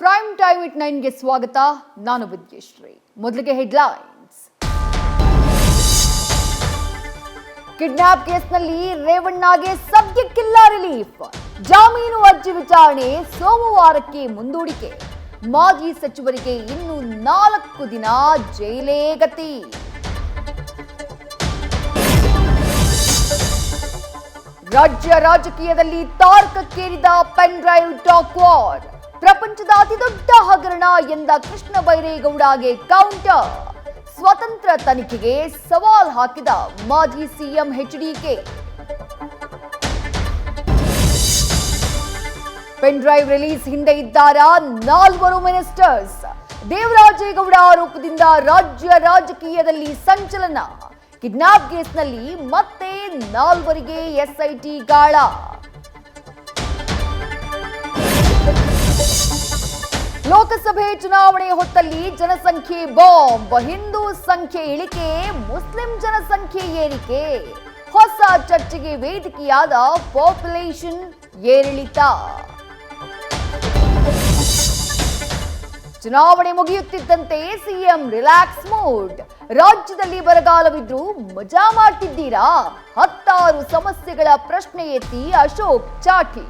Prime time it 9ಗೆ ಸ್ವಾಗತ. ನಾನು ವಿದ್ಯಶ್ರೀ. ಮೊದಲಿಗೆ ಹೆಡ್ಲೈನ್ಸ್. ಕಿಡ್ನಾಪ್ ಕೇಸ್ನಲ್ಲಿ ರೇವಣ್ಣಗೆ ಸದ್ಯಕ್ಕಿಲ್ಲ ರಿಲೀಫ್. ಜಾಮೀನು ಅರ್ಜಿ ವಿಚಾರಣೆ ಸೋಮವಾರಕ್ಕೆ ಮುಂದೂಡಿಕೆ. ಮಾಜಿ ಸಚಿವರಿಗೆ ಇನ್ನು 4 ದಿನ ಜೈಲೇ ಗತಿ. ರಾಜ್ಯ ರಾಜಕೀಯದಲ್ಲಿ ತಾರಕಕ್ಕೇರಿದ ಪೆನ್ ಡ್ರೈವ್ ಟಾಕ್ ವಾರ್. ಪ್ರಪಂಚದ ಅತಿದೊಡ್ಡ ಹಗರಣ ಎಂದ ಕೃಷ್ಣ ಬೈರೇಗೌಡಗೆ ಕೌಂಟರ್. ಸ್ವತಂತ್ರ ತನಿಖೆಗೆ ಸವಾಲ್ ಹಾಕಿದ ಮಾಜಿ CM HDK. Pen drive release ಹಿಂದೆ ಇದ್ದಾರಾ 4 ಮಿನಿಸ್ಟರ್ಸ್. ದೇವರಾಜೇಗೌಡ ಆರೋಪದಿಂದ ರಾಜ್ಯ ರಾಜಕೀಯದಲ್ಲಿ ಸಂಚಲನ. ಕಿಡ್ನಾಪ್ ಕೇಸ್ನಲ್ಲಿ ಮತ್ತೆ 4 ಎಸ್ಐಟಿ ಗಾಳ. ಲೋಕಸಭೆ ಚುನಾವಣೆ ಹೊತ್ತಲ್ಲಿ ಜನಸಂಖ್ಯೆ ಬಾಂಬ್. ಹಿಂದೂ ಸಂಖ್ಯೆ ಇಳಿಕೆ, ಮುಸ್ಲಿಂ ಜನಸಂಖ್ಯೆ ಏರಿಕೆ. ಹೊಸ ಚರ್ಚೆಗೆ ವೇದಿಕೆಯಾದ ಪಾಪ್ಯುಲೇಷನ್ ಏರಿಳಿತ. ಚುನಾವಣೆ ಮುಗಿಯುತ್ತಿದ್ದಂತೆ ಸಿಎಂ ರಿಲ್ಯಾಕ್ಸ್ ಮೂಡ್. ರಾಜ್ಯದಲ್ಲಿ ಬರಗಾಲವಿದ್ರೂ ಮಜಾ ಮಾಡ್ತಿದ್ದೀರಾ? 16 ಸಮಸ್ಯೆಗಳ ಪ್ರಶ್ನೆ ಎತ್ತಿ ಅಶೋಕ್ ಚಾಟಿ.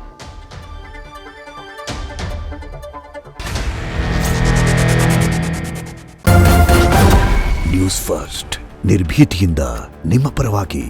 ನ್ಯೂಸ್ ಫಸ್ಟ್, ನಿರ್ಭೀತಿಯಿಂದ ನಿಮ್ಮ ಪರವಾಗಿ.